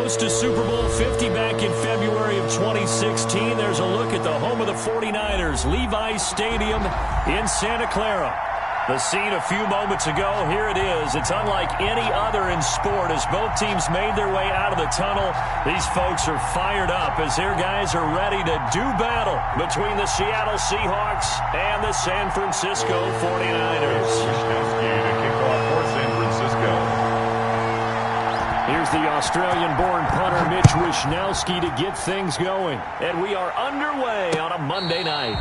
host to Super Bowl 50 back in February of 2016. There's a look at the home of the 49ers, Levi's Stadium in Santa Clara. The scene a few moments ago, here it is. It's unlike any other in sport as both teams made their way out of the tunnel. These folks are fired up as their guys are ready to do battle between the Seattle Seahawks and the San Francisco 49ers. Here's the Australian-born punter Mitch Wishnowsky to get things going. And we are underway on a Monday night.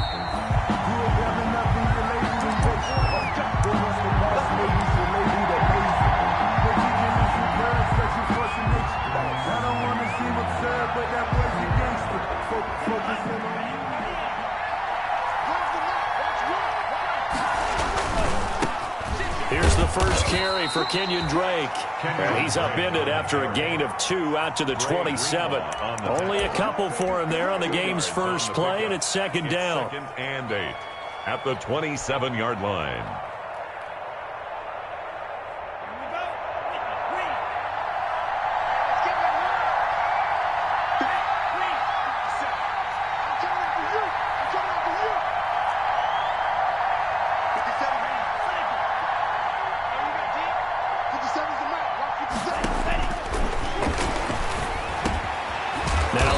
Here's the first carry for Kenyon Drake. And he's upended after a gain of 2 out to the 27. Only a couple for him there on the game's first play, and it's second down. Second and 8 at the 27-yard line.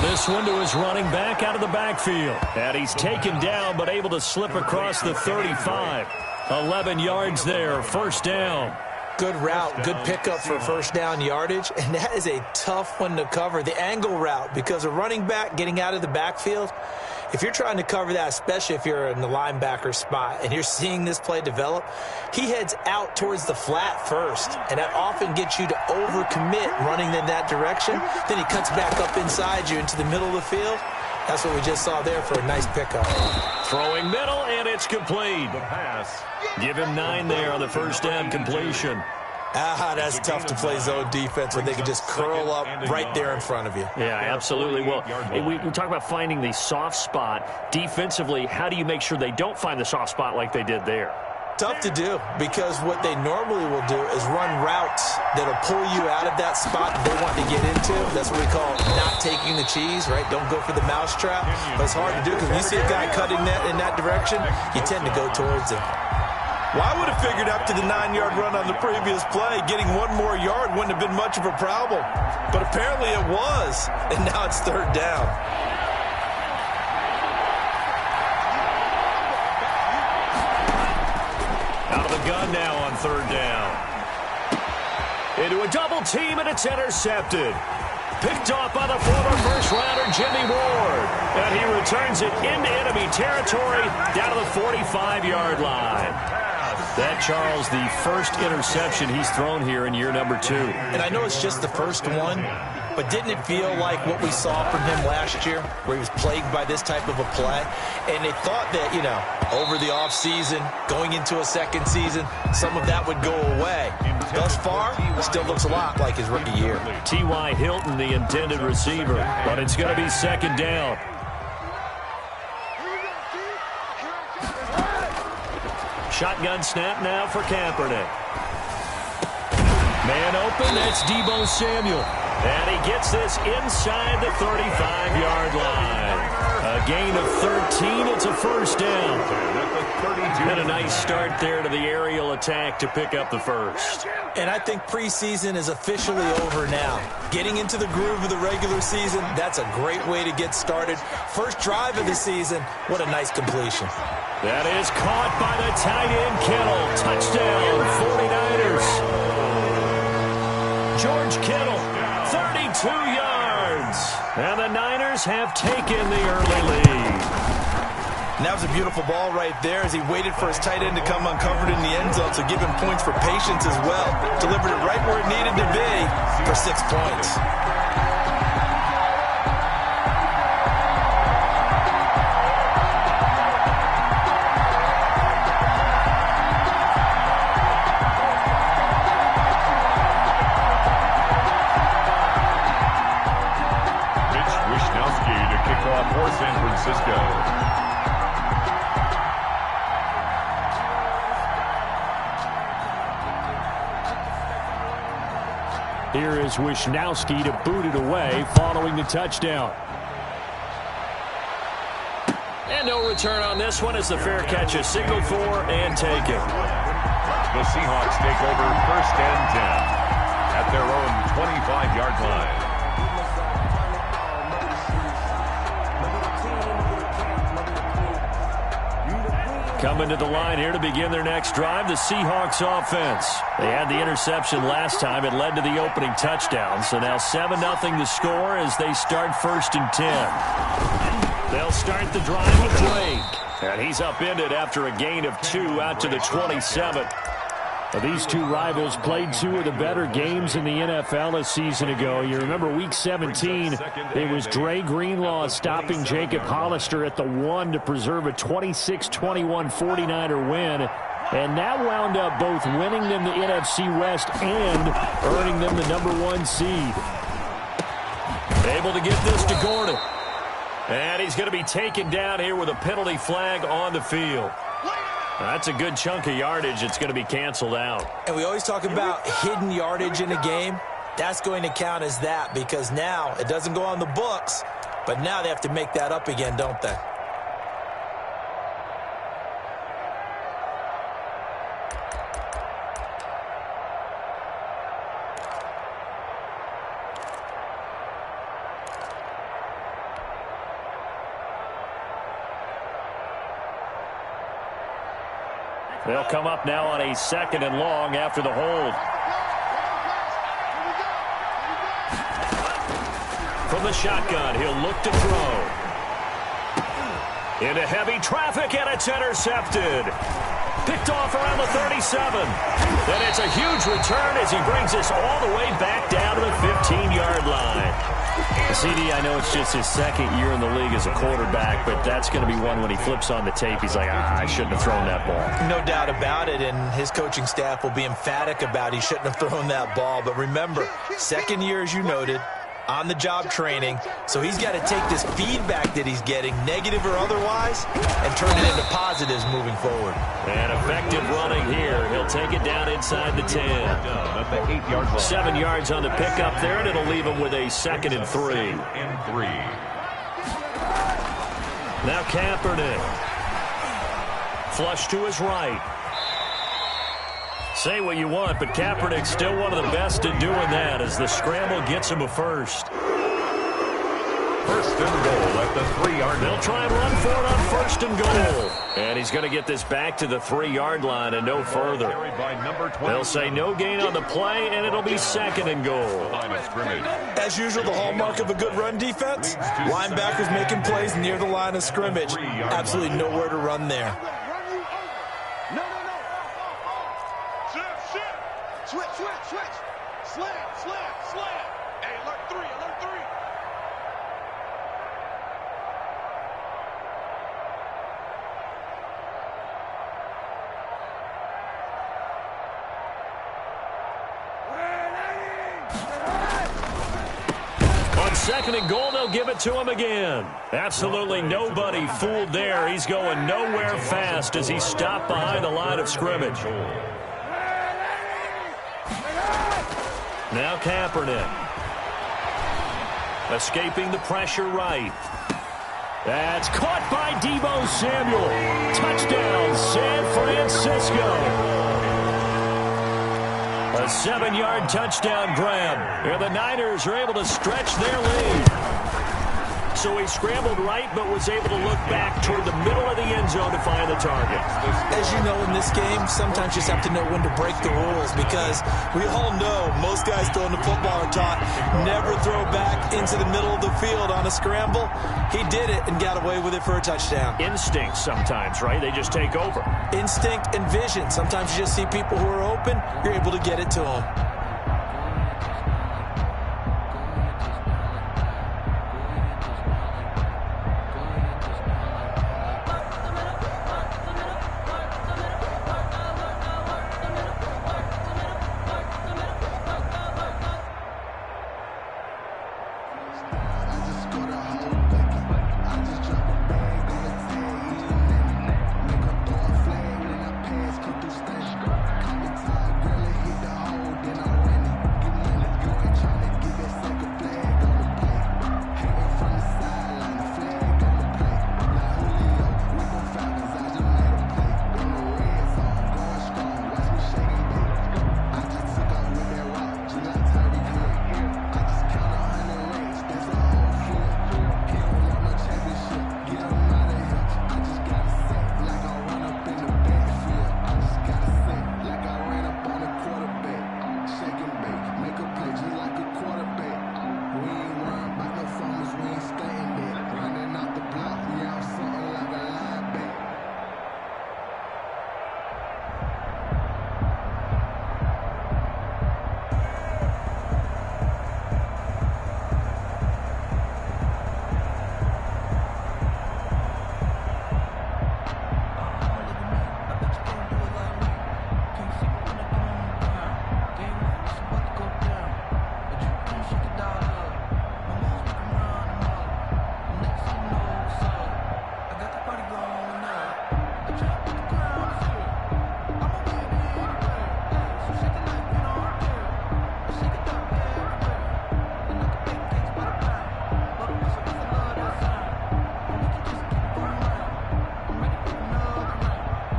This one to his running back out of the backfield. And he's taken down but able to slip across the 35. 11 yards there, first down. Good route, good pickup for first down yardage, and that is a tough one to cover, the angle route, because a running back getting out of the backfield, if you're trying to cover that, especially if you're in the linebacker spot and you're seeing this play develop, he heads out towards the flat first, and that often gets you to overcommit running in that direction. Then he cuts back up inside you into the middle of the field. That's what we just saw there for a nice pickup. Throwing middle, and it's complete. The pass. Give him 9 there on the first down completion. That's tough to play zone defense when they can just curl up right there in front of you. Yeah, absolutely. Well, we talk about finding the soft spot. Defensively, how do you make sure they don't find the soft spot like they did there? Tough to do, because what they normally will do is run routes that'll pull you out of that spot they want to get into. That's what we call not taking the cheese, right? Don't go for the mousetrap. But it's hard to do because when you see a guy cutting that in that direction, you tend to go towards him. Well, I would have figured after the 9-yard run on the previous play, getting 1 more yard wouldn't have been much of a problem. But apparently it was, and now it's third down. Out of the gun now on third down. Into a double team, and it's intercepted. Picked off by the former first-rounder Jimmy Ward. And he returns it into enemy territory down to the 45-yard line. That, Charles, the first interception he's thrown here in year number 2. And I know it's just the first one, but didn't it feel like what we saw from him last year, where he was plagued by this type of a play? And they thought that, over the offseason, going into a second season, some of that would go away. Thus far, it still looks a lot like his rookie year. T.Y. Hilton, the intended receiver, but it's going to be second down. Shotgun snap now for Kaepernick. Man open, that's Deebo Samuel. And he gets this inside the 35-yard line. A gain of 13, it's a first down. And a nice start there to the aerial attack to pick up the first. And I think preseason is officially over now. Getting into the groove of the regular season, that's a great way to get started. First drive of the season, what a nice completion. That is caught by the tight end, Kittle. Touchdown, 49ers. George Kittle, 32 yards. And the Niners have taken the early lead. And that was a beautiful ball right there as he waited for his tight end to come uncovered in the end zone, so give him points for patience as well. Delivered it right where it needed to be for 6 points. For San Francisco. Here is Wisnowski to boot it away following the touchdown. And no return on this one as the fair catch is signaled for and taken. The Seahawks take over 1st and 10 at their own 25-yard line. Coming to the line here to begin their next drive, the Seahawks offense. They had the interception last time. It led to the opening touchdown. So now 7-0 the score as they start 1st and 10. They'll start the drive with Drake. And he's upended after a gain of 2 out to the 27. These two rivals played 2 of the better games in the NFL a season ago. You remember Week 17, it was Dre Greenlaw stopping Jacob Hollister at the 1 to preserve a 26-21 49er win. And that wound up both winning them the NFC West and earning them the #1 seed. Able to get this to Gordon. And he's going to be taken down here with a penalty flag on the field. That's a good chunk of yardage. It's going to be canceled out. And we always talk about hidden yardage in a game. That's going to count as that because now it doesn't go on the books, but now they have to make that up again, don't they? They'll come up now on a 2nd and long after the hold. From the shotgun, he'll look to throw. Into heavy traffic, and it's intercepted. Picked off around the 37. And it's a huge return as he brings us all the way back down to the 15-yard line. CD, I know it's just his 2nd year in the league as a quarterback, but that's going to be one when he flips on the tape. He's like, I shouldn't have thrown that ball. No doubt about it, and his coaching staff will be emphatic about he shouldn't have thrown that ball. But remember, 2nd year, as you noted, on-the-job training, so he's got to take this feedback that he's getting, negative or otherwise, and turn it into positives moving forward. And effective running here. He'll take it down inside the 10. 7 yards on the pickup there, and it'll leave him with a 2nd and 3. Now Kaepernick. Flush to his right. Say what you want, but Kaepernick's still one of the best at doing that as the scramble gets him a first. 1st and goal at the 3-yard line. They'll try and run for it on 1st and goal. And he's going to get this back to the 3-yard line and no further. They'll say no gain on the play, and it'll be 2nd and goal. As usual, the hallmark of a good run defense, linebackers making plays near the line of scrimmage. Absolutely nowhere to run there. Switch. Slam. Hey, alert 3. On 2nd and goal, they'll give it to him again. Absolutely nobody fooled there. He's going nowhere fast as he stopped behind the line of scrimmage. Now Kaepernick. Escaping the pressure right. That's caught by Deebo Samuel. Touchdown, San Francisco. A 7-yard touchdown grab. Here the Niners are able to stretch their lead. So he scrambled right, but was able to look back toward the middle of the end zone to find the target. As you know, in this game, sometimes you just have to know when to break the rules because we all know most guys throwing the football are taught never throw back into the middle of the field on a scramble. He did it and got away with it for a touchdown. Instinct sometimes, right? They just take over. Instinct and vision. Sometimes you just see people who are open, you're able to get it to them.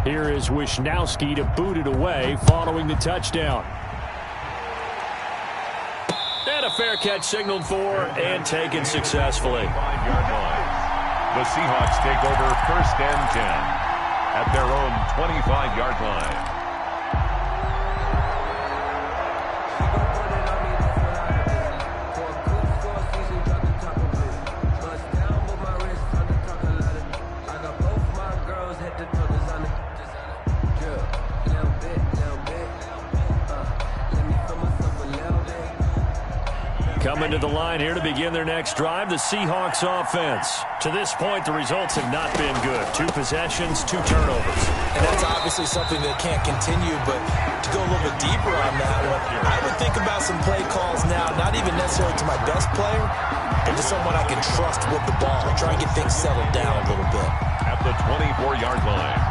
Here is Wisnowski to boot it away following the touchdown. And a fair catch signaled for and taken successfully. 5-yard line. The Seahawks take over 1st and 10 at their own 25-yard line. Coming to the line here to begin their next drive, the Seahawks offense. To this point, the results have not been good. 2 possessions, 2 turnovers. And that's obviously something that can't continue, but to go a little bit deeper on that one, I would think about some play calls now, not even necessarily to my best player, but to someone I can trust with the ball. Try and get things settled down a little bit. At the 24-yard line.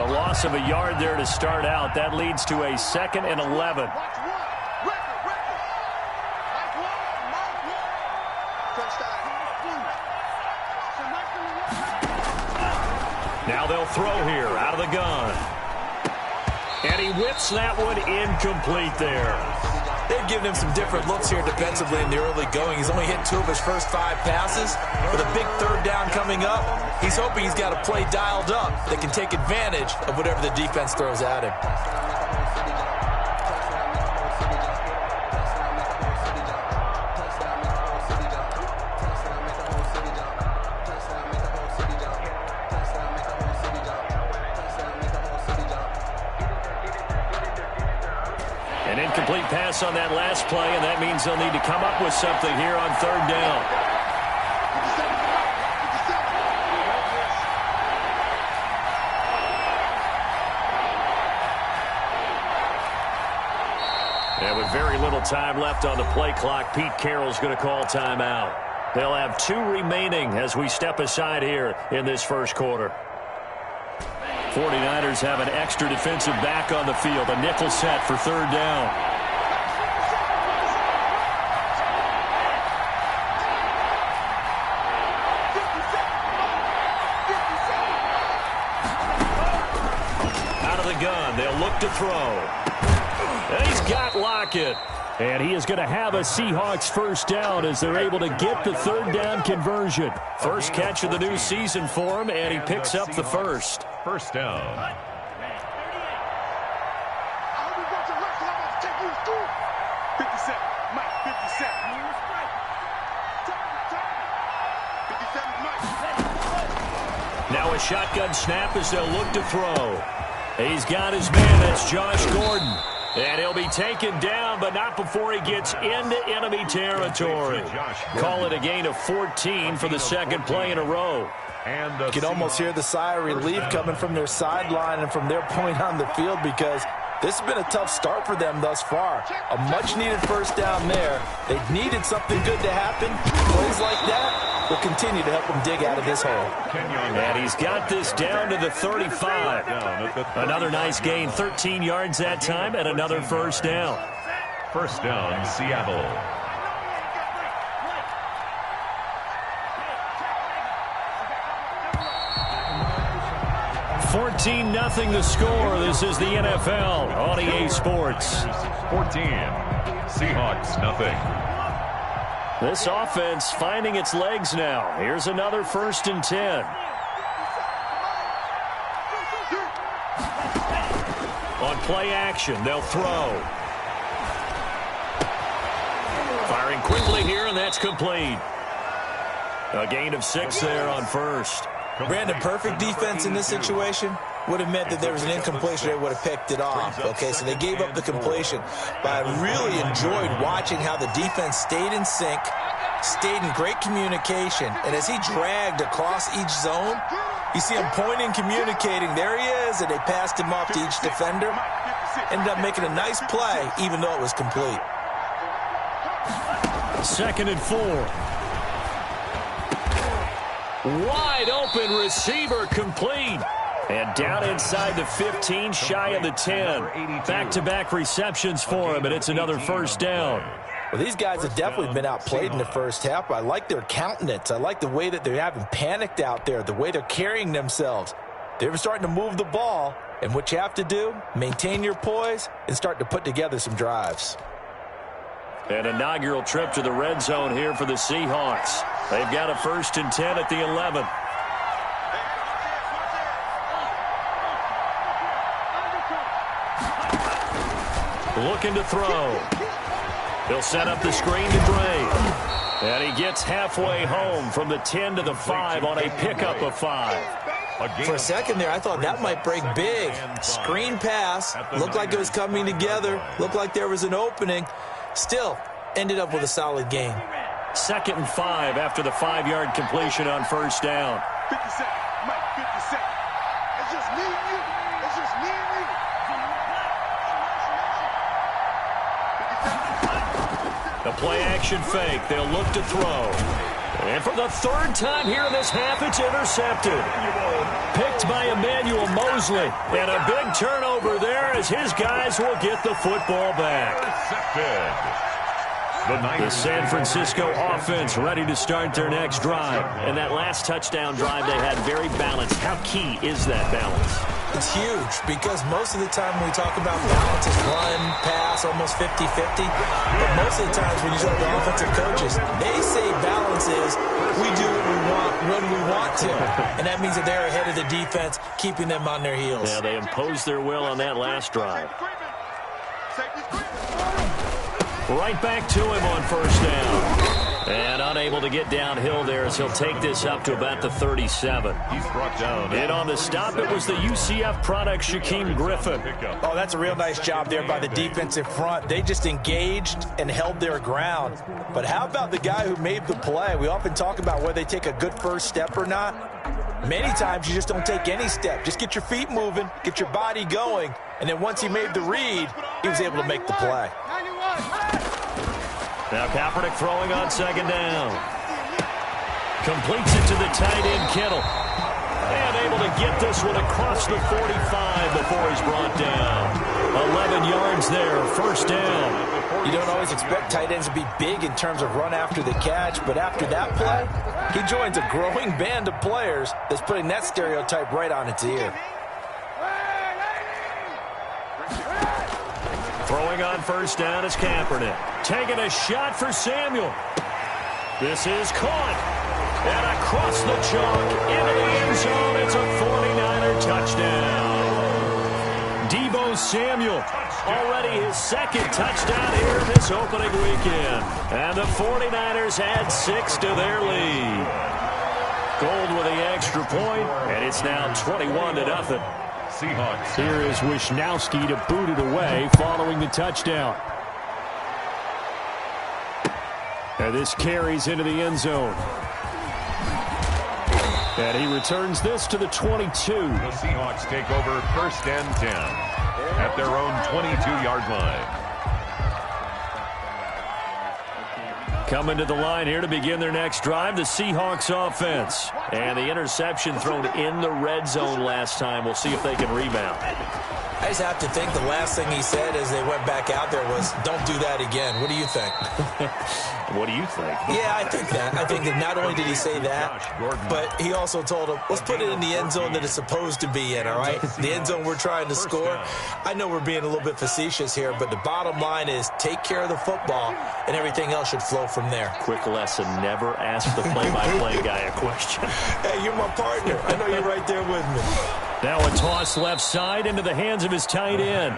Loss of a yard there to start out. That leads to a 2nd and 11. Now they'll throw here out of the gun. And he whips that one incomplete there. They've given him some different looks here defensively in the early going. He's only hit 2 of his first 5 passes. With a big 3rd down coming up, he's hoping he's got a play dialed up that can take advantage of whatever the defense throws at him. An incomplete pass on that last play, and that means they'll need to come up with something here on 3rd down. And with very little time left on the play clock, Pete Carroll's going to call timeout. They'll have 2 remaining as we step aside here in this first quarter. 49ers have an extra defensive back on the field, a nickel set for 3rd down. Out of the gun, they'll look to throw. And he's got Lockett. And he is going to have a Seahawks 1st down as they're able to get the 3rd down conversion. First catch of the new season for him, and he picks up the 1st. 1st down. Now a shotgun snap as they'll look to throw. He's got his man. That's Josh Gordon. And he'll be taken down, but not before he gets into enemy territory. Call it a gain of 14 for the 2nd play in a row. And you can almost hear the sigh of relief coming from their sideline and from their point on the field, because this has been a tough start for them thus far. A much-needed 1st down there. They've needed something good to happen. Plays like that will continue to help them dig out of this hole. And he's got this down to the 35. Another nice gain, 13 yards that time, and another 1st down. 1st down, Seattle. 14-0 the score. This is the NFL on EA Sports. 14. Seahawks, nothing. This offense finding its legs now. Here's another 1st and 10. On play action, they'll throw. Firing quickly here, and that's complete. A gain of 6 there on 1st. Brandon, perfect defense in this situation would have meant that there was an incompletion. They would have picked it off. Okay, so they gave up the completion. But I really enjoyed watching how the defense stayed in sync, stayed in great communication. And as he dragged across each zone, you see him pointing, communicating. There he is, and they passed him off to each defender. Ended up making a nice play, even though it was complete. 2nd and 4. Wide open receiver, complete. And down inside the 15, shy of the 10. Back-to-back receptions for him, and it's another 1st down. Well, these guys have definitely been outplayed in the first half, but I like their countenance. I like the way that they're having panicked out there, the way they're carrying themselves. They're starting to move the ball, and what you have to do, maintain your poise and start to put together some drives. An inaugural trip to the red zone here for the Seahawks. They've got a 1st and 10 at the 11. Looking to throw. He'll set up the screen to Dre. And he gets halfway home from the 10 to the 5 on a pickup of 5. For a second there, I thought that might break big. Screen pass. Looked like it was coming together. Looked like there was an opening. Still, ended up with a solid gain. 2nd and 5 after the 5-yard completion on 1st down. 50 seconds. Mike, 50 seconds. It's just me and you. It's just me and you. The play-action fake. They'll look to throw. And for the 3rd time here in this half, it's intercepted. Picked by Emmanuel Mosley. And a big turnover there as his guys will get the football back. The San Francisco offense ready to start their next drive. And that last touchdown drive they had very balanced. How key is that balance? It's huge because most of the time when we talk about balance, it's run, pass, almost 50-50. But most of the times when you talk to offensive coaches, they say balance is we do what we want when we want to. And that means that they're ahead of the defense, keeping them on their heels. Yeah, they imposed their will on that last drive. Right back to him on 1st down. And unable to get downhill there as he'll take this up to about the 37. He's brought down. And on the stop, it was the UCF product, Shaquem Griffin. Oh, that's a real nice job there by the defensive front. They just engaged and held their ground. But how about the guy who made the play? We often talk about whether they take a good first step or not. Many times you just don't take any step. Just get your feet moving, get your body going, and then once he made the read, he was able to make the play. Now Kaepernick throwing on 2nd down. Completes it to the tight end, Kittle. And able to get this one across the 45 before he's brought down. 11 yards there, 1st down. You don't always expect tight ends to be big in terms of run after the catch, but after that play, he joins a growing band of players that's putting that stereotype right on its ear. Throwing on 1st down is Kaepernick. Taking a shot for Samuel. This is caught. And across the chalk into the end zone. It's a 49er touchdown. Deebo Samuel, already his 2nd touchdown here this opening weekend. And the 49ers add 6 to their lead. Gold with the extra point, and it's now 21-0. Seahawks. Here is Wisnowski to boot it away following the touchdown. And this carries into the end zone. And he returns this to the 22. The Seahawks take over 1st and 10 at their own 22-yard line. Coming to the line here to begin their next drive, the Seahawks offense. And the interception thrown in the red zone last time. We'll see if they can rebound. I just have to think the last thing he said as they went back out there was, don't do that again. What do you think? What do you think? Yeah, I think that. I think that not only did he say that, but he also told him, let's put it in the end zone that it's supposed to be in, all right? The end zone we're trying to score. I know we're being a little bit facetious here, but the bottom line is take care of the football, and everything else should flow from there. Quick lesson, never ask the play-by-play guy a question. Hey, you're my partner. I know you're right there with me. Now a toss left side into the hands of his tight end.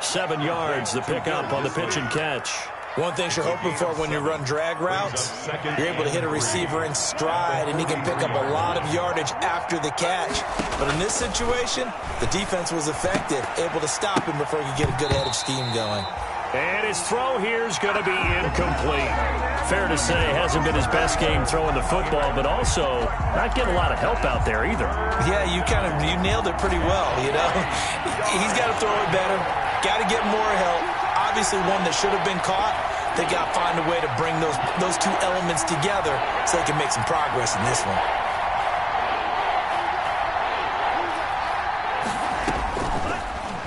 7 yards, the pickup on the pitch and catch. One thing you're hoping for when you run drag routes, you're able to hit a receiver in stride, and he can pick up a lot of yardage after the catch. But in this situation, the defense was effective, able to stop him before he could get a good head of steam going. And his throw here is going to be incomplete. Fair to say, hasn't been his best game throwing the football, but also not getting a lot of help out there either. Yeah, you nailed it pretty well, you know. He's got to throw it better, got to get more help. Obviously one that should have been caught. They got to find a way to bring those two elements together so they can make some progress in this one.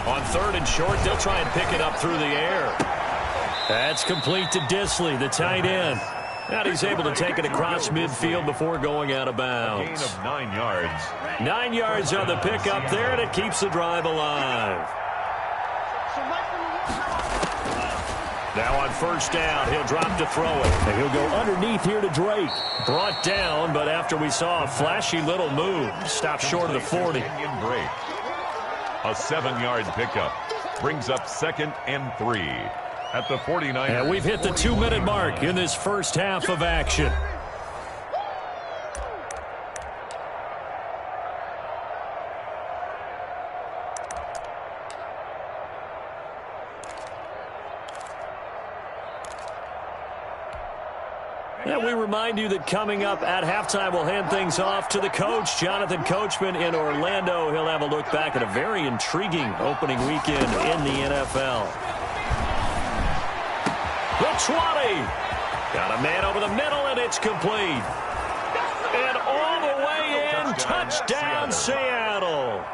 On 3rd and short, they'll try and pick it up through the air. That's complete to Disley, the tight end. And he's able to take it across midfield before going out of bounds. A gain of 9 yards. 9 yards on the pickup there, and it keeps the drive alive. Now on first down, he'll drop to throw it. And he'll go underneath here to Drake. Brought down, but after we saw a flashy little move, stopped short of the 40. Break. A 7-yard pickup brings up 2nd and 3 at the 49. And we've hit the 2-minute mark in this first half of action. And we remind you that coming up at halftime, we'll hand things off to the coach, Jonathan Coachman in Orlando. He'll have a look back at a very intriguing opening weekend in the NFL. The 20. Got a man over the middle, and it's complete. And all the way in, touchdown Seattle.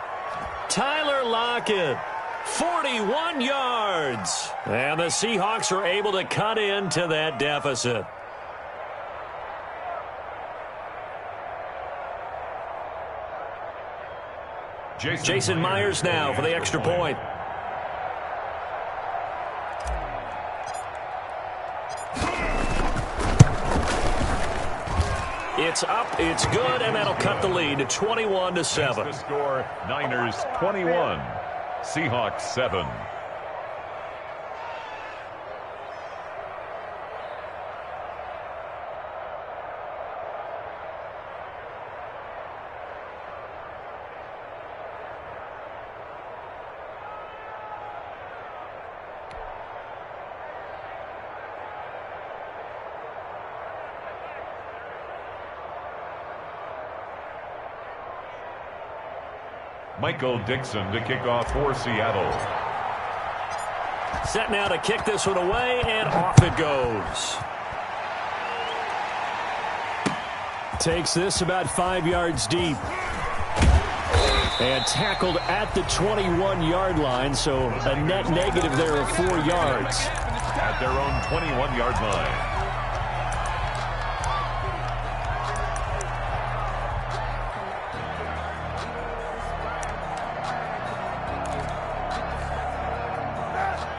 Tyler Lockett, 41 yards. And the Seahawks are able to cut into that deficit. Jason Myers now for the extra point. It's up, it's good, and that'll cut the lead to 21-7. The score, Niners 21, Seahawks 7. Michael Dixon to kick off for Seattle. Set now to kick this one away, and off it goes. Takes this about 5 yards deep. And tackled at the 21-yard line, so a net negative there of 4 yards. At their own 21-yard line.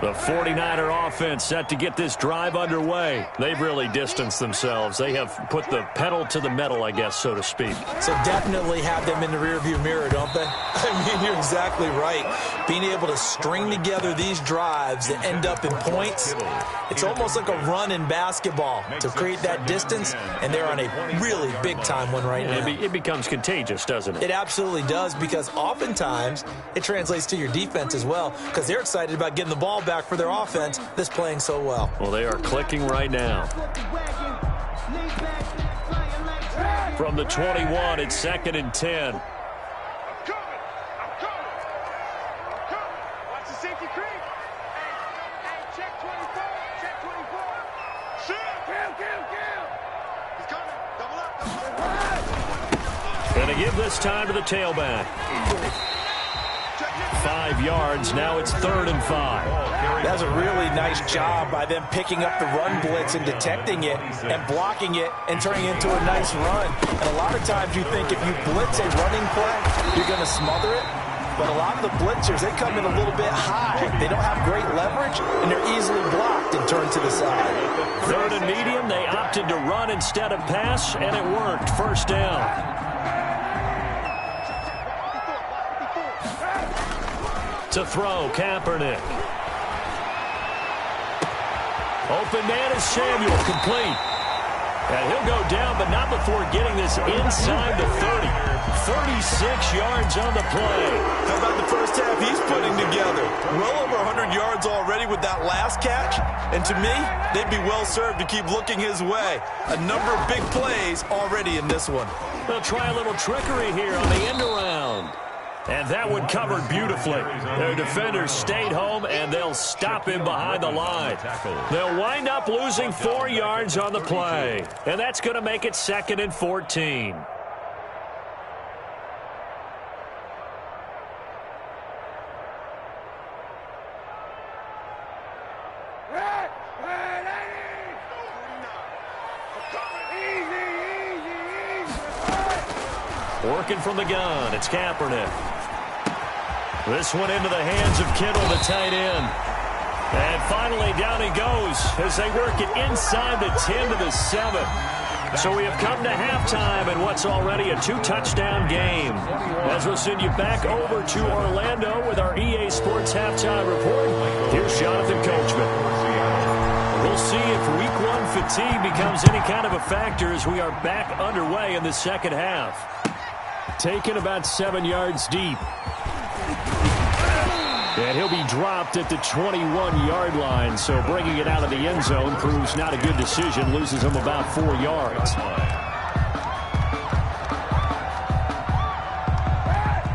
The 49er offense set to get this drive underway. They've really distanced themselves. They have put the pedal to the metal, I guess, so to speak. So definitely have them in the rearview mirror, don't they? I mean, you're exactly right. Being able to string together these drives that end up in points, it's almost like a run in basketball to create that distance, and they're on a really big-time one right now. It becomes contagious, doesn't it? It absolutely does, because oftentimes it translates to your defense as well, because they're excited about getting the ball back for their offense that's playing so well. Well, they are clicking right now. From the 21, it's 2nd and 10. Going to give this time to the tailback. 5 yards. Now it's 3rd and 5. That's a really nice job by them picking up the run blitz and detecting it and blocking it and turning it into a nice run. And a lot of times you think if you blitz a running play, you're going to smother it. But a lot of the blitzers, they come in a little bit high. They don't have great leverage, and they're easily blocked and turned to the side. 3rd and medium. They opted to run instead of pass, and it worked. First down. To throw, Kaepernick. Open man is Samuel, complete. And he'll go down, but not before getting this inside the 30. 36 yards on the play. How about the first half he's putting together? Well over 100 yards already with that last catch. And to me, they'd be well served to keep looking his way. A number of big plays already in this one. They'll try a little trickery here on the end around. And that one covered beautifully. Their defenders stayed home, and they'll stop him behind the line. They'll wind up losing 4 yards on the play. And that's going to make it 2nd and 14. Working from the gun, it's Kaepernick. This one into the hands of Kittle, the tight end. And finally, down he goes as they work it inside the 10 to the 7. So we have come to halftime in what's already a 2-touchdown game. As we'll send you back over to Orlando with our EA Sports Halftime Report, here's Jonathan Coachman. We'll see if Week 1 fatigue becomes any kind of a factor as we are back underway in the second half. Taken about 7 yards deep. And he'll be dropped at the 21-yard line, so bringing it out of the end zone proves not a good decision, loses him about 4 yards.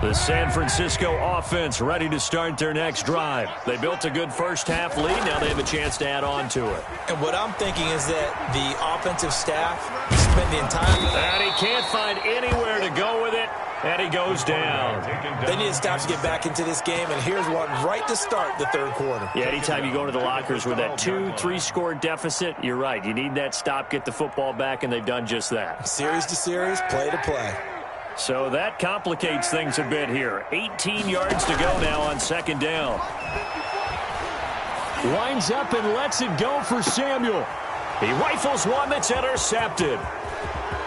The San Francisco offense ready to start their next drive. They built a good first-half lead. Now they have a chance to add on to it. And what I'm thinking is that the offensive staff spent the entire... And he can't find anywhere to go with it. And he goes down. They need to stop to get back into this game, and here's one right to start the third quarter. Yeah, anytime you go to the lockers with that 2-3-score deficit, you're right. You need that stop, get the football back, and they've done just that. Series to series, play to play. So that complicates things a bit here. 18 yards to go now on second down. Winds up and lets it go for Samuel. He rifles one that's intercepted.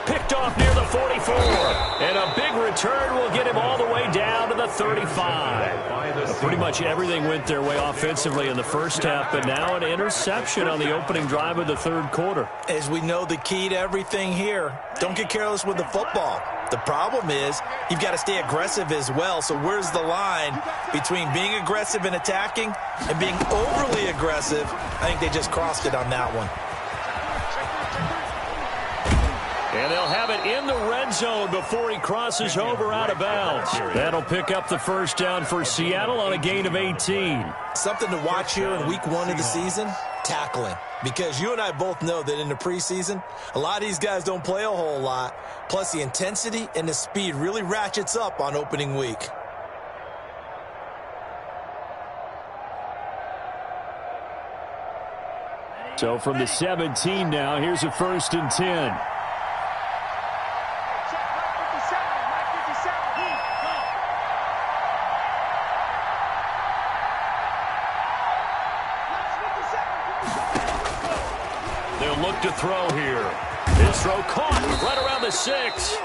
Picked off near the 44. And a big return will get him all the way down to the 35. Pretty much everything went their way offensively in the first half, but now an interception on the opening drive of the third quarter. As we know, the key to everything here, don't get careless with the football. The problem is you've got to stay aggressive as well. So where's the line between being aggressive and attacking and being overly aggressive? I think they just crossed it on that one. And they'll have it in the red zone before he crosses over out of bounds. That'll pick up the first down for Seattle on a gain of 18. Something to watch here in week 1 of the season, tackling. Because you and I both know that in the preseason, a lot of these guys don't play a whole lot. Plus the intensity and the speed really ratchets up on opening week. So from the 17 now, here's a 1st and 10. Look to throw here. His throw caught right around the 6.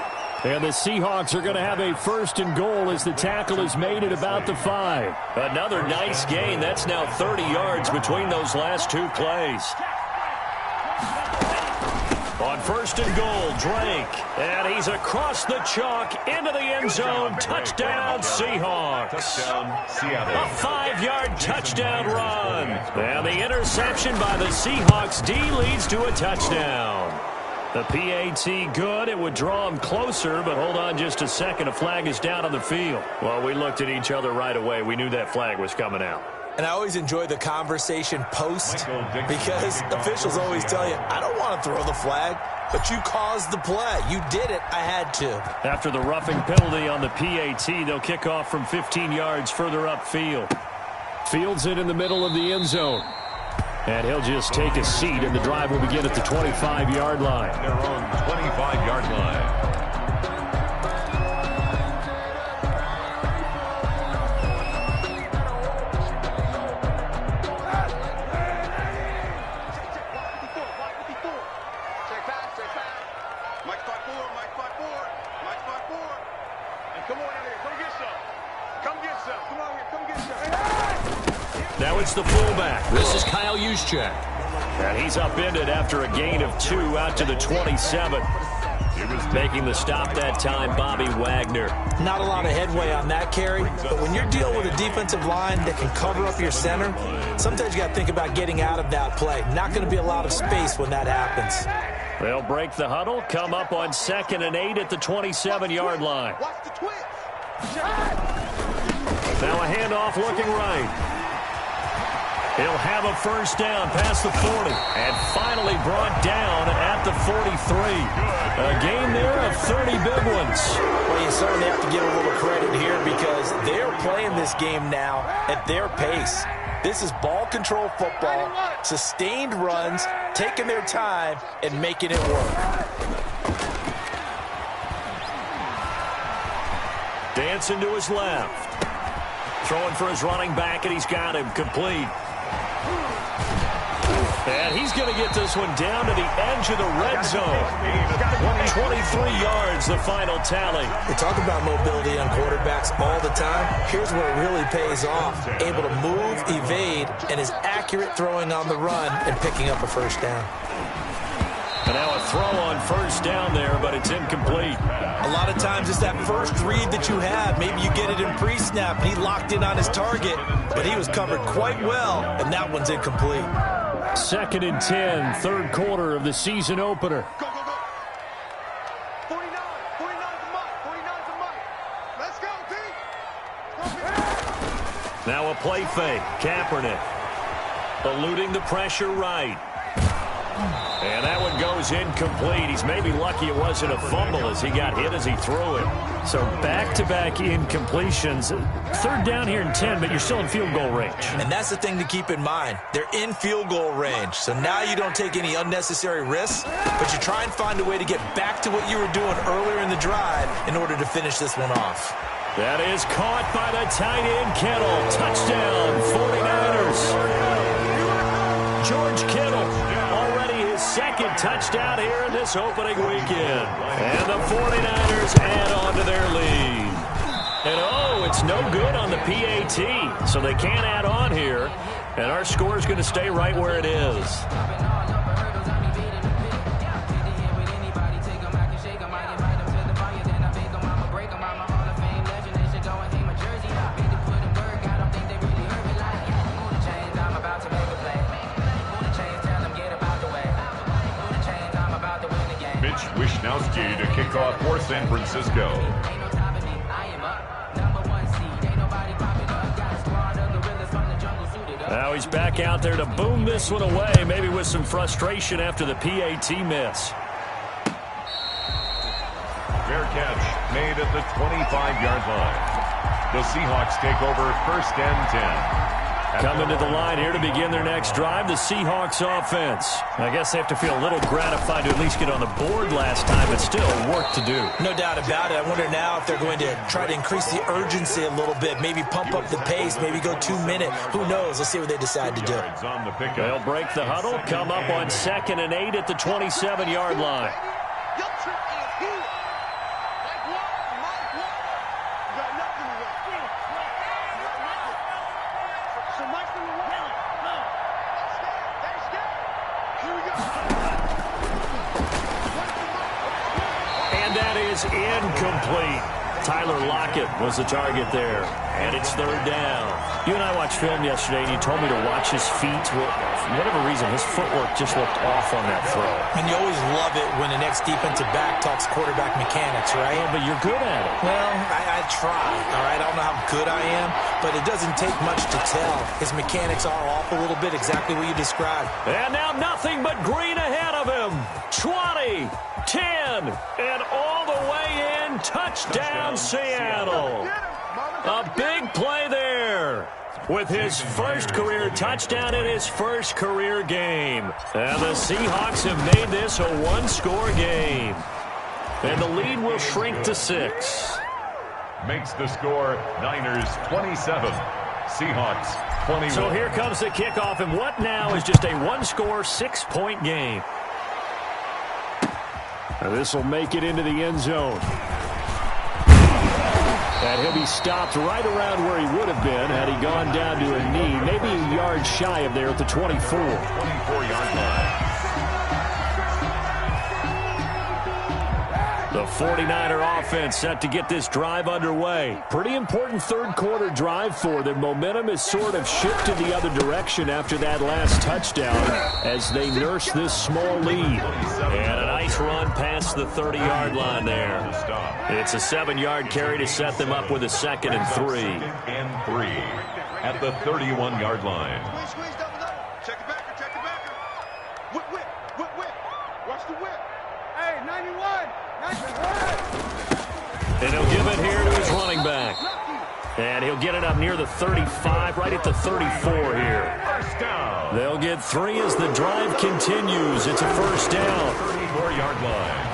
And the Seahawks are going to have a 1st and goal as the tackle is made at about the 5. Another nice gain. That's now 30 yards between those last 2 plays. On 1st and goal, Drake. And he's across the chalk into the end zone. Touchdown, Seahawks. Touchdown, Seattle. A 5-yard touchdown run. And the interception by the Seahawks D leads to a touchdown. The PAT good. It would draw him closer, but hold on just a second. A flag is down on the field. Well, we looked at each other right away. We knew that flag was coming out. And I always enjoy the conversation post because officials always tell you, I don't want to throw the flag, but you caused the play. You did it. I had to. After the roughing penalty on the PAT, they'll kick off from 15 yards further upfield. Fields it in the middle of the end zone. And he'll just take a seat, and the drive will begin at the 25-yard line. Their own 25-yard line. Now it's the fullback. This is Kyle Juszczyk. And he's upended after a gain of 2 out to the 27. Making the stop that time, Bobby Wagner. Not a lot of headway on that carry, but when you're dealing with a defensive line that can cover up your center, sometimes you got to think about getting out of that play. Not going to be a lot of space when that happens. They'll break the huddle, come up on 2nd and 8 at the 27-yard line. Now a handoff looking right. He'll have a first down past the 40 and finally brought down at the 43. A gain there of 30 big ones. Well, you certainly have to give a little credit here because they're playing this game now at their pace. This is ball control football, sustained runs, taking their time and making it work. Robinson to his left. Throwing for his running back, and he's got him complete. And he's going to get this one down to the edge of the red zone. 23 yards, the final tally. We talk about mobility on quarterbacks all the time. Here's where it really pays off. Able to move, evade, and is accurate throwing on the run and picking up a first down. And now a throw on first down there, but it's incomplete. A lot of times it's that first read that you have. Maybe you get it in pre-snap, and he locked in on his target, but he was covered quite well, and that one's incomplete. 2nd and 10, third quarter of the season opener. Go, go, go. 49. 49's a month. 49's a month. Let's go, T. Now a play fake. Kaepernick eluding the pressure right. And that one goes incomplete. He's maybe lucky it wasn't a fumble as he got hit as he threw it. So back-to-back incompletions. 3rd down here and 10, but you're still in field goal range. And that's the thing to keep in mind. They're in field goal range. So now you don't take any unnecessary risks, but you try and find a way to get back to what you were doing earlier in the drive in order to finish this one off. That is caught by the tight end, Kittle. Touchdown, 49ers. George Kittle, already his 2nd touchdown here in this opening weekend. And the 49ers add on to their lead. And oh, it's no good on the PAT, so they can't add on here. And our score is going to stay right where it is. Wishnowski to kick off for San Francisco. Now he's back out there to boom this one away, maybe with some frustration after the PAT miss. Fair catch made at the 25-yard line. The Seahawks take over 1st and 10. Coming to the line here to begin their next drive, the Seahawks offense. I guess they have to feel a little gratified to at least get on the board last time, but still work to do. No doubt about it. I wonder now if they're going to try to increase the urgency a little bit, maybe pump up the pace, maybe go 2-minute. Who knows? Let's see what they decide to do. They'll break the huddle, come up on 2nd and 8 at the 27-yard line. Incomplete. Tyler Lockett was the target there, and it's 3rd down. You and I watched film yesterday, and you told me to watch his feet. Well, for whatever reason, his footwork just looked off on that throw. And you always love it when the next defensive back talks quarterback mechanics, right? Yeah, but you're good at it. Well, I try, all right? I don't know how good I am, but it doesn't take much to tell. His mechanics are off a little bit, exactly what you described. And now nothing but green ahead of him. 20, 10, and all the way in. Touchdown, Seattle. A big play there with his first career touchdown in his first career game. And the Seahawks have made this a one-score game. And the lead will shrink to 6. Makes the score Niners 27, Seahawks 21. So here comes the kickoff, and what now is just a one-score, 6-point game. This will make it into the end zone. And he'll be stopped right around where he would have been had he gone down to a knee, maybe a yard shy of there at the 24. 24-yard line. The 49er offense set to get this drive underway. Pretty important third quarter drive for them. Momentum has sort of shifted the other direction after that last touchdown as they nurse this small lead. And a nice run past the 30-yard line there. It's a 7-yard carry to set them up with a 2nd and 3. 2nd and 3 at the 31-yard line. Squeeze, double. Check it backer, check it backer. Whip. Watch the whip. Hey, 91. And he'll give it here to his running back. And he'll get it up near the 35, right at the 34 here. First down. They'll get 3 as the drive continues. It's a first down. 34-yard line.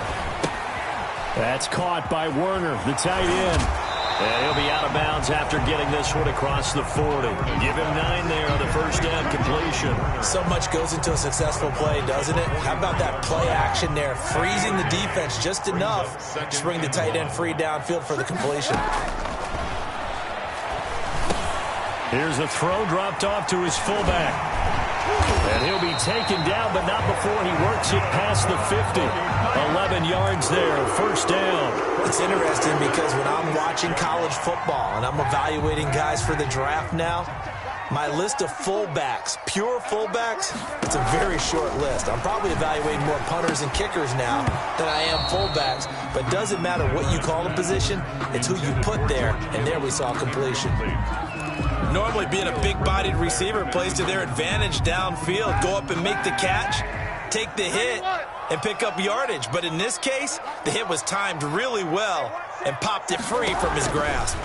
That's caught by Werner, the tight end. And he'll be out of bounds after getting this one across the 40. Give him 9 there on the first down completion. So much goes into a successful play, doesn't it? How about that play action there? Freezing the defense just enough to bring the tight end free downfield for the completion. Here's the throw dropped off to his fullback. And he'll be taken down, but not before he works it past the 50. 11 yards there, first down. It's interesting because when I'm watching college football and I'm evaluating guys for the draft now, my list of fullbacks, pure fullbacks, it's a very short list. I'm probably evaluating more punters and kickers now than I am fullbacks. But it doesn't matter what you call a position, it's who you put there. And there we saw completion. Normally being a big-bodied receiver plays to their advantage downfield. Go up and make the catch, take the hit, and pick up yardage. But in this case, the hit was timed really well and popped it free from his grasp.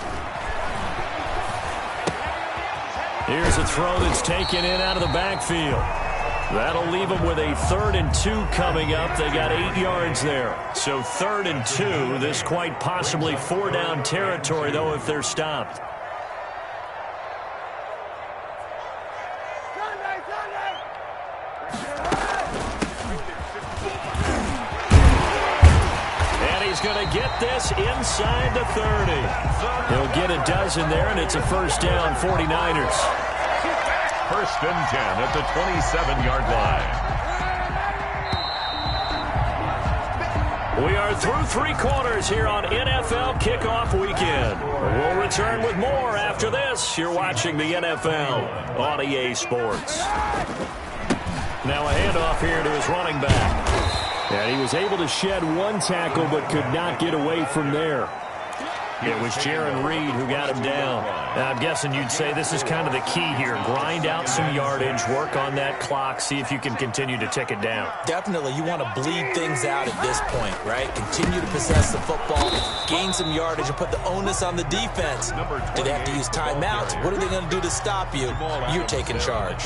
Here's a throw that's taken in out of the backfield. That'll leave them with a 3rd and 2 coming up. They got 8 yards there. So 3rd and 2. This quite possibly 4-down territory, though, if they're stopped. Going to get this inside the 30. He'll get a dozen there, and it's a first down, 49ers. 1st and 10 at the 27-yard line. We are through 3 quarters here on NFL Kickoff Weekend. We'll return with more after this. You're watching the NFL on EA Sports. Now a handoff here to his running back. And he was able to shed 1 tackle but could not get away from there. It was Jaron Reed who got him down. And I'm guessing you'd say this is kind of the key here. Grind out some yardage, work on that clock, see if you can continue to tick it down. Definitely, you want to bleed things out at this point, right? Continue to possess the football, gain some yardage, and put the onus on the defense. Do they have to use timeouts? What are they going to do to stop you? You're taking charge.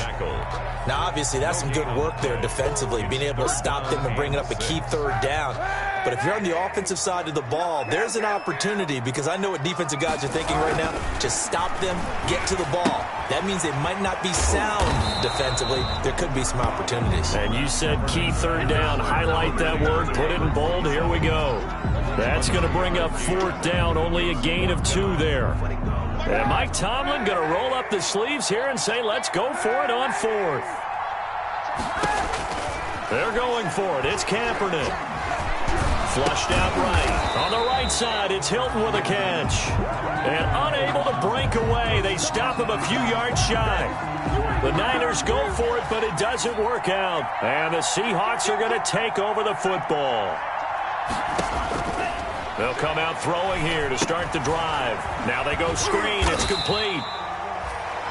Now, obviously, that's some good work there defensively, being able to stop them and bring up a key 3rd down. But if you're on the offensive side of the ball, there's an opportunity, because I know what defensive guys are thinking right now. Just stop them, get to the ball. That means they might not be sound defensively. There could be some opportunities. And you said key 3rd down. Highlight that word, put it in bold. Here we go. That's going to bring up 4th down, only a gain of 2 there. And Mike Tomlin going to roll up the sleeves here and say, let's go for it on 4th. They're going for it. It's Kaepernick. Flushed out right. On the right side, it's Hilton with a catch. And unable to break away. They stop him a few yards shy. The Niners go for it, but it doesn't work out. And the Seahawks are going to take over the football. They'll come out throwing here to start the drive. Now they go screen. It's complete.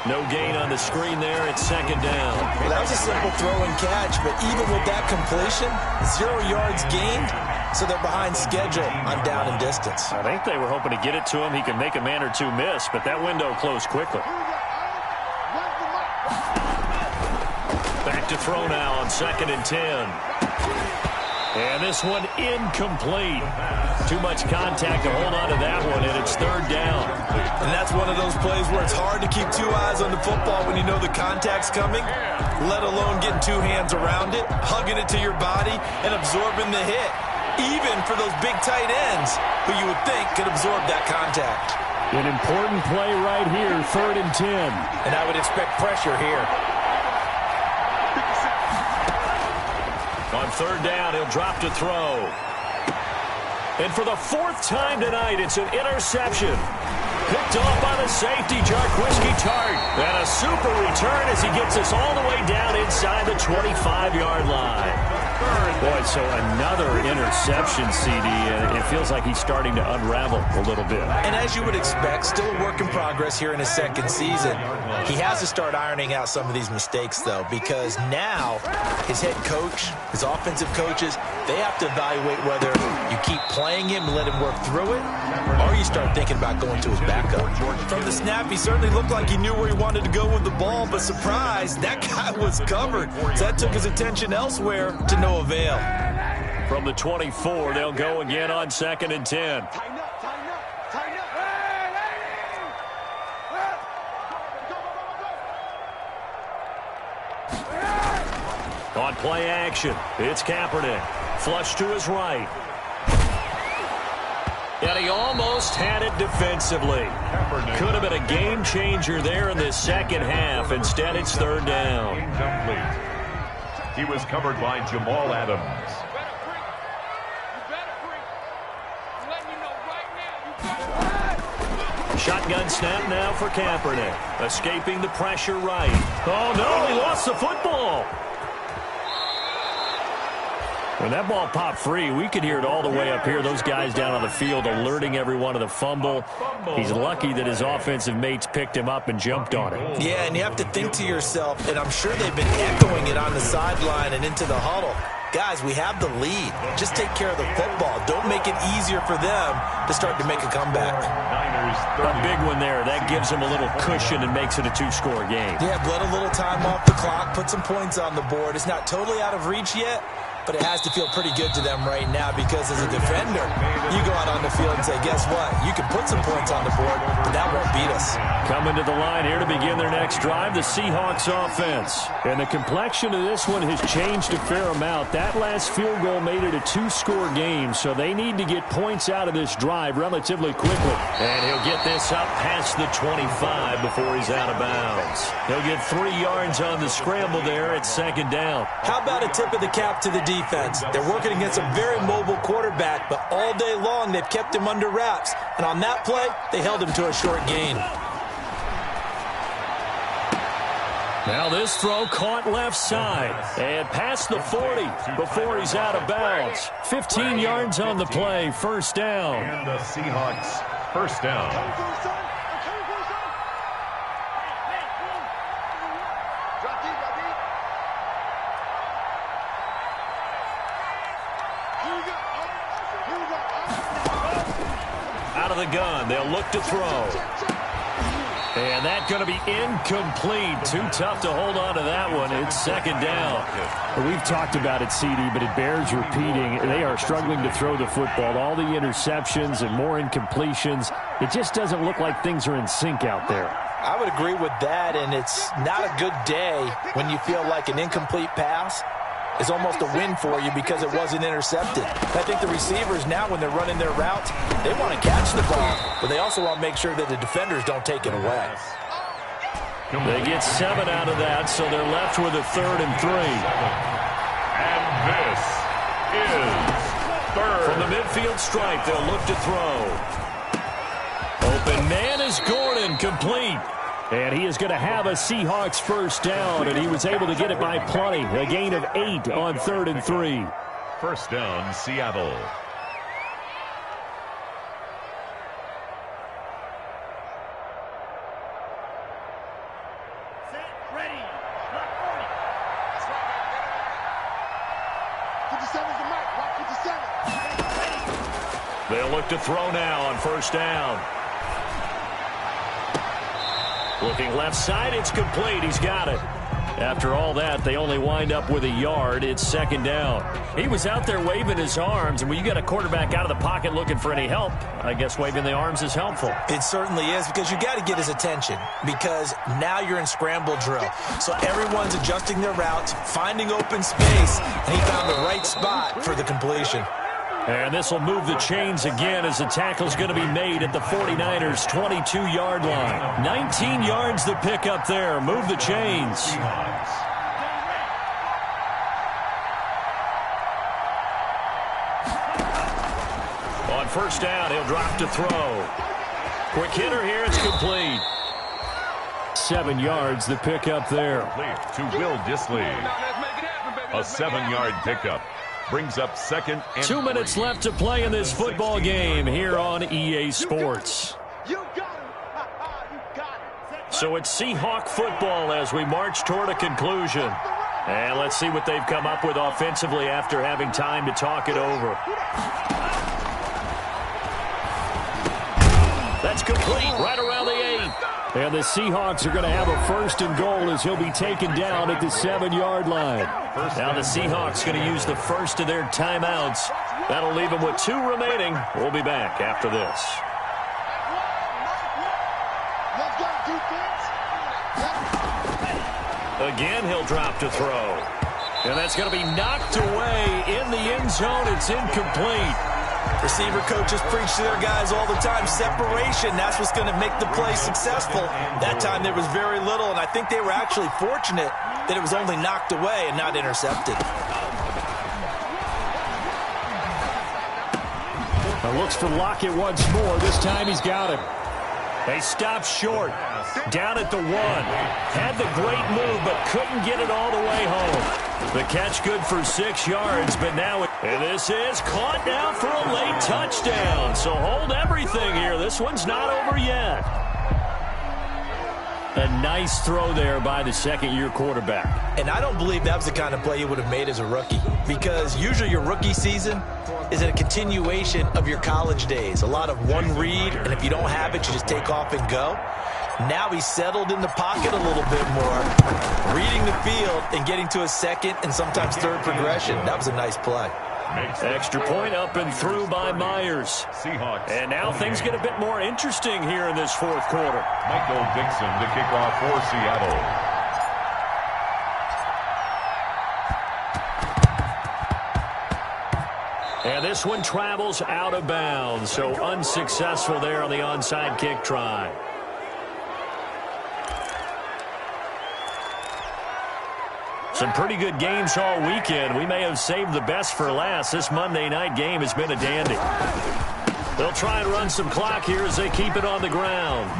No gain on the screen there. It's 2nd down. Well, that was a simple throw and catch, but even with that completion, 0 yards gained, so they're behind schedule on down and distance. I think they were hoping to get it to him. He could make a man or 2 miss, but that window closed quickly. Back to throw now on 2nd and 10. And this one incomplete. Too much contact to hold on to that one, and it's 3rd down. And that's one of those plays where it's hard to keep 2 eyes on the football when you know the contact's coming, let alone getting 2 hands around it, hugging it to your body, and absorbing the hit. Even for those big tight ends who you would think could absorb that contact. An important play right here, 3rd and 10. And I would expect pressure here. On 3rd down, he'll drop to throw. And for the 4th time tonight, it's an interception. Picked off by the safety, Jarquiski Tart. And a super return as he gets us all the way down inside the 25-yard line. Boy, so another interception, CD, and it feels like he's starting to unravel a little bit. And as you would expect, still a work in progress here in his 2nd season. He has to start ironing out some of these mistakes, though, because now his head coach, his offensive coaches, they have to evaluate whether you keep playing him and let him work through it, or you start thinking about going to his backup. From the snap, he certainly looked like he knew where he wanted to go with the ball, but surprise, that guy was covered. So that took his attention elsewhere to no avail. From the 24, they'll go again on 2nd and 10. On play action, it's Kaepernick. Flush to his right. And he almost had it defensively. Could have been a game changer there in this second half. Instead, it's third down. Incomplete. He was covered by Jamal Adams. Shotgun snap now for Kaepernick. Escaping the pressure right. Oh, no, he lost the football. When that ball popped free, we could hear it all the way up here. Those guys down on the field alerting everyone of the fumble. He's lucky that his offensive mates picked him up and jumped on it. Yeah, and you have to think to yourself, and I'm sure they've been echoing it on the sideline and into the huddle. Guys, we have the lead. Just take care of the football. Don't make it easier for them to start to make a comeback. A big one there. That gives them a little cushion and makes it a two-score game. Yeah, bled a little time off the clock, put some points on the board. It's not totally out of reach yet, but it has to feel pretty good to them right now because as a defender, you go out on the field and say, guess what? You can put some points on the board, but that won't beat us. Coming to the line here to begin their next drive, the Seahawks offense. And the complexion of this one has changed a fair amount. That last field goal made it a two-score game, so they need to get points out of this drive relatively quickly. And he'll get this up past the 25 before he's out of bounds. He'll get 3 yards on the scramble there at second down. How about a tip of the cap to the defense? They're working against a very mobile quarterback, but all day long they've kept him under wraps. And on that play, they held him to a short gain. Now this throw caught left side and past the 40 before he's out of bounds. 15 yards on the play, first down. And the Seahawks first down. Out of the gun, they'll look to throw. And that's going to be incomplete. Too tough to hold on to that one. It's second down. We've talked about it, CD, but it bears repeating. They are struggling to throw the football. All the interceptions and more incompletions. It just doesn't look like things are in sync out there. I would agree with that, and it's not a good day when you feel like an incomplete pass is almost a win for you because it wasn't intercepted. I think the receivers now, when they're running their routes, they want to catch the ball, but they also want to make sure that the defenders don't take it away. They get 7 out of that, so they're left with a 3rd and 3. And this is third. From the midfield stripe, they'll look to throw. Open man is Gordon, complete. And he is going to have a Seahawks first down, and he was able to get it by plenty. A gain of 8 on 3rd and 3. First down, Seattle. They'll look to throw now on first down. Looking left side, it's complete. He's got it. After all that, they only wind up with a yard. It's second down. He was out there waving his arms, and when you got a quarterback out of the pocket looking for any help, I guess waving the arms is helpful. It certainly is, because you got to get his attention, because now you're in scramble drill. So everyone's adjusting their routes, finding open space, and he found the right spot for the completion. And this will move the chains again as the tackle's going to be made at the 49ers' 22-yard line. 19 yards the pick up there. Move the chains. On first down, he'll drop to throw. Quick hitter here, it's complete. 7 yards the pick up there. To Will Dissly. A 7-yard pickup. Brings up second and 2 minutes left to play in this football game here on EA Sports. So it's Seahawk football as we march toward a conclusion. And let's see what they've come up with offensively after having time to talk it over. That's complete right around the 8. And the Seahawks are going to have a first and goal as he'll be taken down at the 7-yard line. Now the Seahawks going to use the first of their timeouts. That'll leave them with 2 remaining. We'll be back after this. Again, he'll drop to throw. And that's going to be knocked away in the end zone. It's incomplete. Receiver coaches preach to their guys all the time. Separation, that's what's going to make the play successful. That time there was very little, and I think they were actually fortunate that it was only knocked away and not intercepted. Looks for Lockett once more. This time he's got him. They stopped short. Down at the 1. Had the great move, but couldn't get it all the way home. The catch good for 6 yards, but now and this is caught now for a late touchdown. So hold everything here. This one's not over yet. A nice throw there by the second-year quarterback. And I don't believe that was the kind of play you would have made as a rookie, because usually your rookie season is a continuation of your college days. A lot of one read, and if you don't have it, you just take off and go. Now he's settled in the pocket a little bit more, reading the field and getting to a second and sometimes third progression. That was a nice play. Extra point up and through by Myers. Seahawks. And now things get a bit more interesting here in this fourth quarter. Michael Dixon to kick off for Seattle. And this one travels out of bounds, so unsuccessful there on the onside kick try. Some pretty good games all weekend. We may have saved the best for last. This Monday night game has been a dandy. They'll try and run some clock here as they keep it on the ground.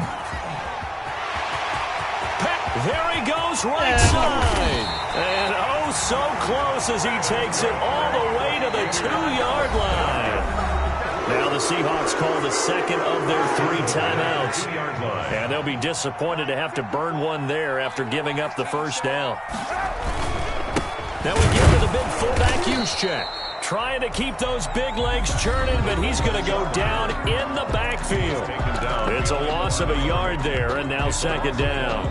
There he goes, right side. And oh, so close as he takes it all the way to the 2-yard line. Now the Seahawks call the second of their 3 timeouts. And they'll be disappointed to have to burn one there after giving up the first down. Now we get to the big fullback use check. Trying to keep those big legs churning, but he's going to go down in the backfield. It's a loss of a yard there, and now second down.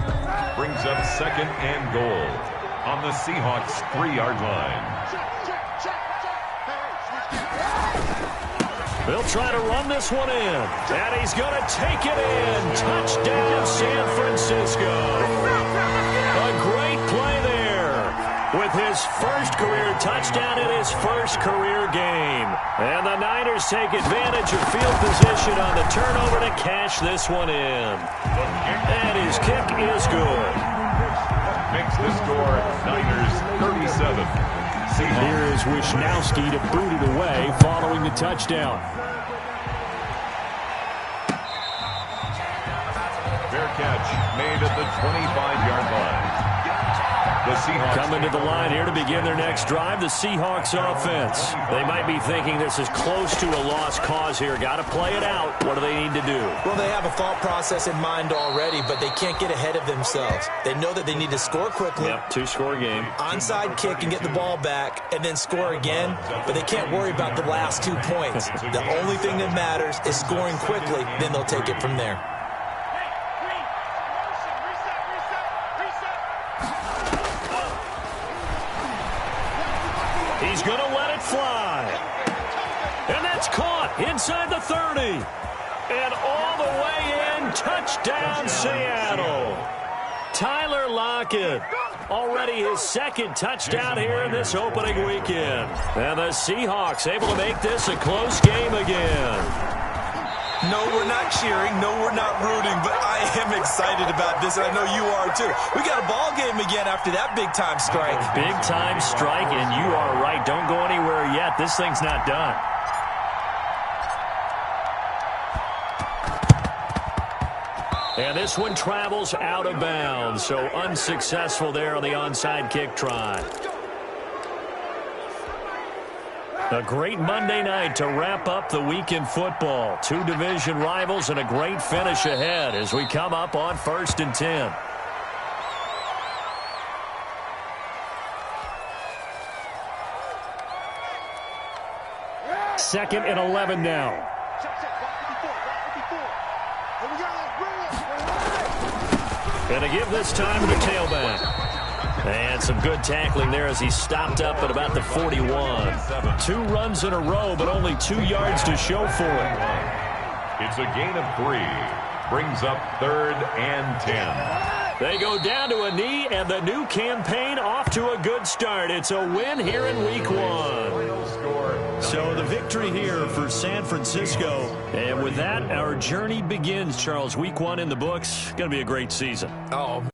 Brings up second and goal on the Seahawks 3-yard line. They'll try to run this one in, and he's going to take it in. Touchdown, San Francisco. A great play there with his first career touchdown in his first career game. And the Niners take advantage of field position on the turnover to cash this one in. And his kick is good. Makes the score Niners 37. Here is Wisnowski to boot it away following the touchdown. Fair catch made at the 25-yard line. The Seahawks coming to the line here to begin their next drive, the Seahawks offense. They might be thinking this is close to a lost cause here. Got to play it out. What do they need to do? Well, they have a thought process in mind already, but they can't get ahead of themselves. They know that they need to score quickly. Yep, 2-score game. Onside kick and get the ball back and then score again, but they can't worry about the last 2 points. The only thing that matters is scoring quickly, then they'll take it from there. He's going to let it fly. And that's caught inside the 30. And all the way in, touchdown Seattle. Tyler Lockett, already his second touchdown here in this opening weekend. And the Seahawks able to make this a close game again. No, we're not cheering. No, we're not rooting, but I am excited about this, and I know you are too. We got a ball game again after that big-time strike. Big-time strike, and you are right. Don't go anywhere yet. This thing's not done. And this one travels out of bounds, so unsuccessful there on the onside kick try. A great Monday night to wrap up the week in football. 2 division rivals and a great finish ahead as we come up on 1st and 10. Second and 11 now. And to give this time to the tailback. And some good tackling there as he stopped up at about the 41. 2 runs in a row, but only 2 yards to show for it. It's a gain of 3. Brings up 3rd and 10. They go down to a knee, and the new campaign off to a good start. It's a win here in Week 1. So the victory here for San Francisco. And with that, our journey begins, Charles. Week 1 in the books. Going to be a great season. Oh.